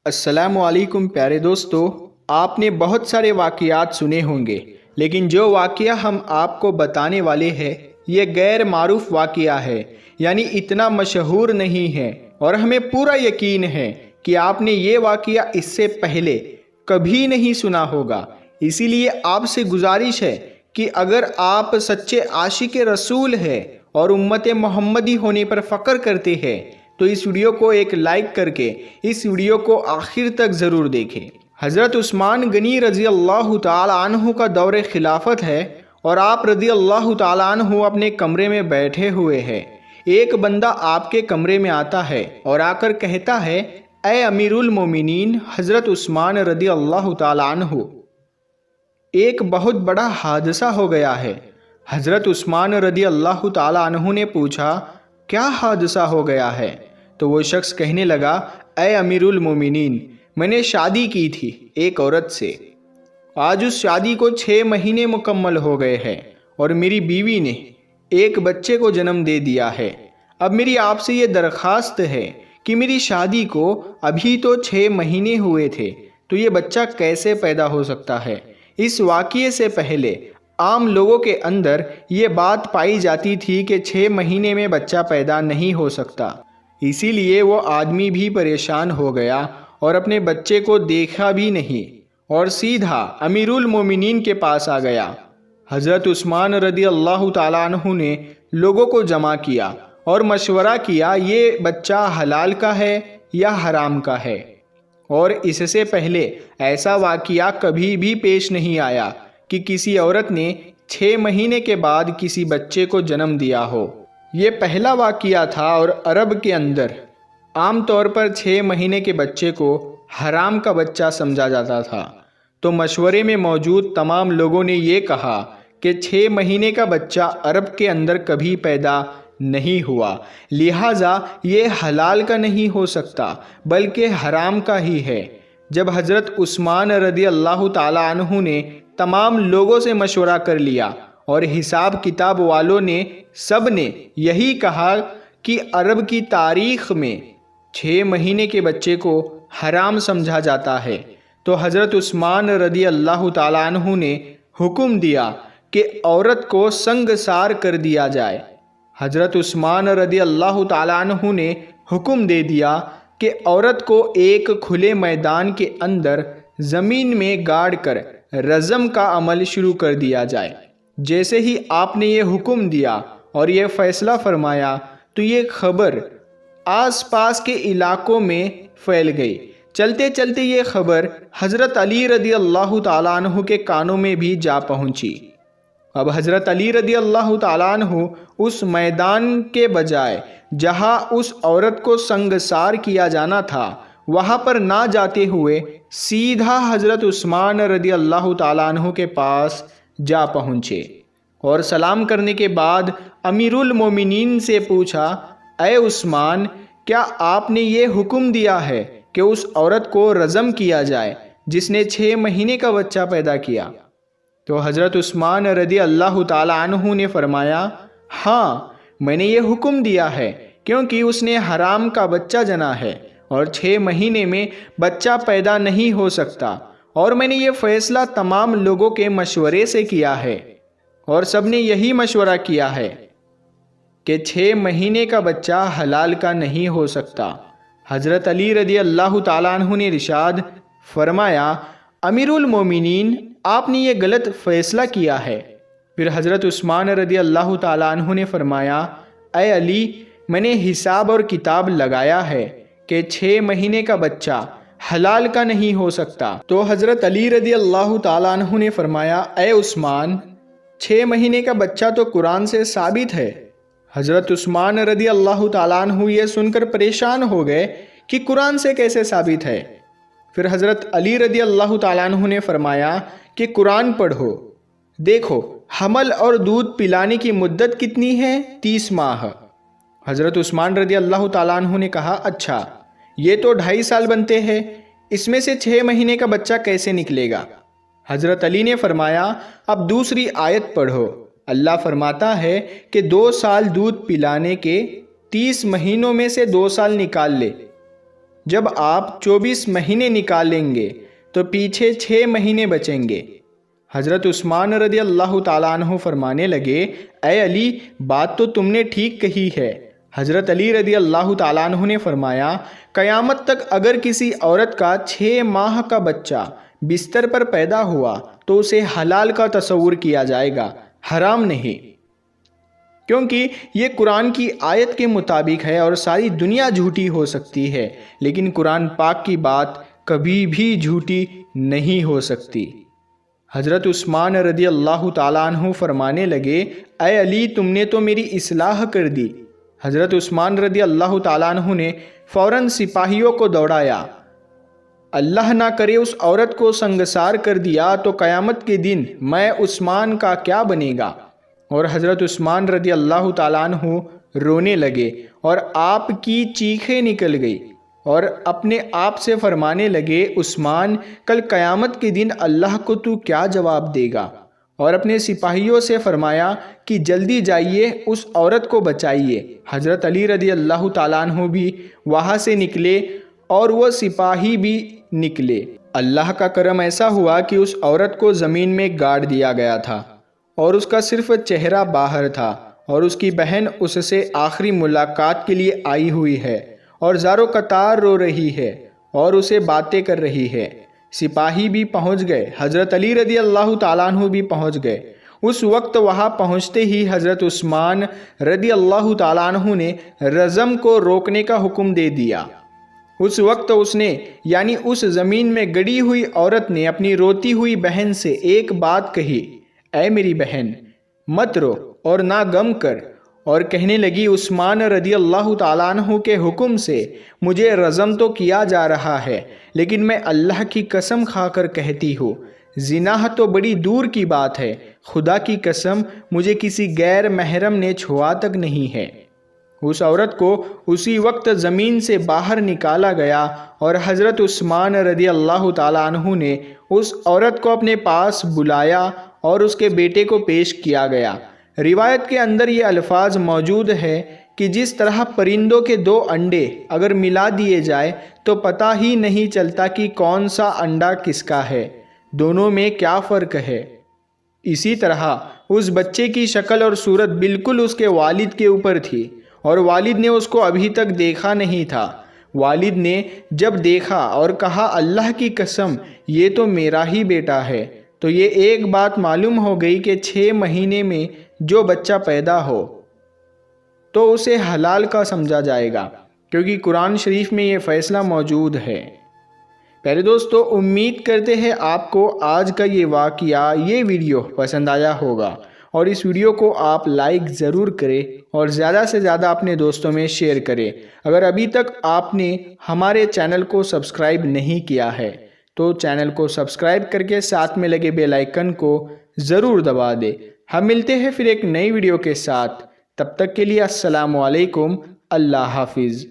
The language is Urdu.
السلام علیکم پیارے دوستو، آپ نے بہت سارے واقعات سنے ہوں گے، لیکن جو واقعہ ہم آپ کو بتانے والے ہیں یہ غیر معروف واقعہ ہے، یعنی اتنا مشہور نہیں ہے، اور ہمیں پورا یقین ہے کہ آپ نے یہ واقعہ اس سے پہلے کبھی نہیں سنا ہوگا۔ اسی لیے آپ سے گزارش ہے کہ اگر آپ سچے عاشق رسول ہیں اور امت محمدی ہونے پر فخر کرتے ہیں تو اس ویڈیو کو ایک لائک کر کے اس ویڈیو کو آخر تک ضرور دیکھیں۔ حضرت عثمان غنی رضی اللہ تعالی عنہ کا دور خلافت ہے اور آپ رضی اللہ تعالی عنہ اپنے کمرے میں بیٹھے ہوئے ہیں۔ ایک بندہ آپ کے کمرے میں آتا ہے اور آ کر کہتا ہے، اے امیر المومنین حضرت عثمان رضی اللہ تعالی عنہ، ایک بہت بڑا حادثہ ہو گیا ہے۔ حضرت عثمان رضی اللہ تعالی عنہ نے پوچھا، کیا حادثہ ہو گیا ہے؟ تو وہ شخص کہنے لگا، اے امیر المومنین، میں نے شادی کی تھی ایک عورت سے، آج اس شادی کو 6 مہینے مکمل ہو گئے ہیں اور میری بیوی نے ایک بچے کو جنم دے دیا ہے۔ اب میری آپ سے یہ درخواست ہے کہ میری شادی کو ابھی تو 6 مہینے ہوئے تھے، تو یہ بچہ کیسے پیدا ہو سکتا ہے؟ اس واقعے سے پہلے عام لوگوں کے اندر یہ بات پائی جاتی تھی کہ 6 مہینے میں بچہ پیدا نہیں ہو سکتا، اسی لیے وہ آدمی بھی پریشان ہو گیا اور اپنے بچے کو دیکھا بھی نہیں اور سیدھا امیر المومنین کے پاس آ گیا۔ حضرت عثمان رضی اللہ تعالیٰ عنہ نے لوگوں کو جمع کیا اور مشورہ کیا، یہ بچہ حلال کا ہے یا حرام کا ہے، اور اس سے پہلے ایسا واقعہ کبھی بھی پیش نہیں آیا کہ کسی عورت نے 6 مہینے کے بعد کسی بچے کو جنم دیا ہو۔ یہ پہلا واقعہ تھا اور عرب کے اندر عام طور پر 6 مہینے کے بچے کو حرام کا بچہ سمجھا جاتا تھا۔ تو مشورے میں موجود تمام لوگوں نے یہ کہا کہ 6 مہینے کا بچہ عرب کے اندر کبھی پیدا نہیں ہوا، لہٰذا یہ حلال کا نہیں ہو سکتا بلکہ حرام کا ہی ہے۔ جب حضرت عثمان رضی اللہ تعالی عنہ نے تمام لوگوں سے مشورہ کر لیا اور حساب کتاب والوں نے سب نے یہی کہا کہ عرب کی تاریخ میں 6 مہینے کے بچے کو حرام سمجھا جاتا ہے، تو حضرت عثمان رضی اللہ تعالیٰ عنہ نے حکم دیا کہ عورت کو سنگسار کر دیا جائے۔ حضرت عثمان رضی اللہ تعالیٰ عنہ نے حکم دے دیا کہ عورت کو ایک کھلے میدان کے اندر زمین میں گاڑ کر رجم کا عمل شروع کر دیا جائے۔ جیسے ہی آپ نے یہ حکم دیا اور یہ فیصلہ فرمایا تو یہ خبر آس پاس کے علاقوں میں پھیل گئی۔ چلتے چلتے یہ خبر حضرت علی رضی اللہ تعالیٰ عنہ کے کانوں میں بھی جا پہنچی۔ اب حضرت علی رضی اللہ تعالیٰ عنہ اس میدان کے بجائے جہاں اس عورت کو سنگسار کیا جانا تھا وہاں پر نہ جاتے ہوئے سیدھا حضرت عثمان رضی اللہ تعالیٰ عنہ کے پاس جا پہنچے اور سلام کرنے کے بعد امیر المومنین سے پوچھا، اے عثمان، کیا آپ نے یہ حکم دیا ہے کہ اس عورت کو رجم کیا جائے جس نے 6 مہینے کا بچہ پیدا کیا؟ تو حضرت عثمان رضی اللہ تعالی عنہ نے فرمایا، ہاں، میں نے یہ حکم دیا ہے کیونکہ اس نے حرام کا بچہ جنا ہے اور 6 مہینے میں بچہ پیدا نہیں ہو سکتا، اور میں نے یہ فیصلہ تمام لوگوں کے مشورے سے کیا ہے اور سب نے یہی مشورہ کیا ہے کہ 6 مہینے کا بچہ حلال کا نہیں ہو سکتا۔ حضرت علی رضی اللہ تعالیٰ عنہ نے ارشاد فرمایا، امیر المومنین، آپ نے یہ غلط فیصلہ کیا ہے۔ پھر حضرت عثمان رضی اللہ تعالیٰ عنہ نے فرمایا، اے علی، میں نے حساب اور کتاب لگایا ہے کہ 6 مہینے کا بچہ حلال کا نہیں ہو سکتا۔ تو حضرت علی رضی اللہ تعالیٰ عنہ نے فرمایا، اے عثمان، 6 مہینے کا بچہ تو قرآن سے ثابت ہے۔ حضرت عثمان رضی اللہ تعالیٰ عنہ یہ سن کر پریشان ہو گئے کہ قرآن سے کیسے ثابت ہے۔ پھر حضرت علی رضی اللہ تعالیٰ عنہ نے فرمایا کہ قرآن پڑھو، دیکھو حمل اور دودھ پلانے کی مدت کتنی ہے؟ 30 ماہ۔ حضرت عثمان رضی اللہ تعالیٰ عنہ نے کہا، اچھا، یہ تو 2.5 سال بنتے ہیں، اس میں سے 6 مہینے کا بچہ کیسے نکلے گا؟ حضرت علی نے فرمایا، اب دوسری آیت پڑھو، اللہ فرماتا ہے کہ 2 سال دودھ پلانے کے 30 مہینوں میں سے 2 سال نکال لے، جب آپ 24 مہینے نکالیں گے تو پیچھے 6 مہینے بچیں گے۔ حضرت عثمان رضی اللہ تعالیٰ عنہ فرمانے لگے، اے علی، بات تو تم نے ٹھیک کہی ہے۔ حضرت علی رضی اللہ تعالیٰ عنہ نے فرمایا، قیامت تک اگر کسی عورت کا 6 ماہ کا بچہ بستر پر پیدا ہوا تو اسے حلال کا تصور کیا جائے گا، حرام نہیں، کیونکہ یہ قرآن کی آیت کے مطابق ہے اور ساری دنیا جھوٹی ہو سکتی ہے لیکن قرآن پاک کی بات کبھی بھی جھوٹی نہیں ہو سکتی۔ حضرت عثمان رضی اللہ تعالیٰ عنہ فرمانے لگے، اے علی، تم نے تو میری اصلاح کر دی۔ حضرت عثمان رضی اللہ تعالیٰ عنہ نے فوراً سپاہیوں کو دوڑایا، اللہ نہ کرے اس عورت کو سنگسار کر دیا تو قیامت کے دن میں عثمان کا کیا بنے گا؟ اور حضرت عثمان رضی اللہ تعالیٰ عنہ رونے لگے اور آپ کی چیخیں نکل گئی اور اپنے آپ سے فرمانے لگے، عثمان، کل قیامت کے دن اللہ کو تو کیا جواب دے گا؟ اور اپنے سپاہیوں سے فرمایا کہ جلدی جائیے، اس عورت کو بچائیے۔ حضرت علی رضی اللہ تعالیٰ عنہ بھی وہاں سے نکلے اور وہ سپاہی بھی نکلے۔ اللہ کا کرم ایسا ہوا کہ اس عورت کو زمین میں گاڑ دیا گیا تھا اور اس کا صرف چہرہ باہر تھا، اور اس کی بہن اس سے آخری ملاقات کے لیے آئی ہوئی ہے اور زارو قطار رو رہی ہے اور اسے باتیں کر رہی ہے۔ سپاہی بھی پہنچ گئے، حضرت علی رضی اللہ تعالیٰ عنہ بھی پہنچ گئے۔ اس وقت وہاں پہنچتے ہی حضرت عثمان رضی اللہ تعالیٰ عنہ نے رجم کو روکنے کا حکم دے دیا۔ اس وقت اس نے، یعنی اس زمین میں گڑی ہوئی عورت نے اپنی روتی ہوئی بہن سے ایک بات کہی، اے میری بہن، مت رو اور نہ غم کر، اور کہنے لگی، عثمان رضی اللہ تعالیٰ عنہ کے حکم سے مجھے رجم تو کیا جا رہا ہے لیکن میں اللہ کی قسم کھا کر کہتی ہوں، زنا تو بڑی دور کی بات ہے، خدا کی قسم مجھے کسی غیر محرم نے چھوا تک نہیں ہے۔ اس عورت کو اسی وقت زمین سے باہر نکالا گیا اور حضرت عثمان رضی اللہ تعالیٰ عنہ نے اس عورت کو اپنے پاس بلایا اور اس کے بیٹے کو پیش کیا گیا۔ روایت کے اندر یہ الفاظ موجود ہے کہ جس طرح پرندوں کے 2 انڈے اگر ملا دیے جائے تو پتہ ہی نہیں چلتا کہ کون سا انڈا کس کا ہے، دونوں میں کیا فرق ہے، اسی طرح اس بچے کی شکل اور صورت بالکل اس کے والد کے اوپر تھی اور والد نے اس کو ابھی تک دیکھا نہیں تھا۔ والد نے جب دیکھا اور کہا، اللہ کی قسم یہ تو میرا ہی بیٹا ہے، تو یہ ایک بات معلوم ہو گئی کہ 6 مہینے میں جو بچہ پیدا ہو تو اسے حلال کا سمجھا جائے گا، کیونکہ قرآن شریف میں یہ فیصلہ موجود ہے۔ پیارے دوستو، امید کرتے ہیں آپ کو آج کا یہ واقعہ، یہ ویڈیو پسند آیا ہوگا، اور اس ویڈیو کو آپ لائک ضرور کریں اور زیادہ سے زیادہ اپنے دوستوں میں شیئر کریں۔ اگر ابھی تک آپ نے ہمارے چینل کو سبسکرائب نہیں کیا ہے تو چینل کو سبسکرائب کر کے ساتھ میں لگے بیل آئیکن کو ضرور دبا دیں۔ ہم ملتے ہیں پھر ایک نئی ویڈیو کے ساتھ، تب تک کے لیے السلام علیکم، اللہ حافظ۔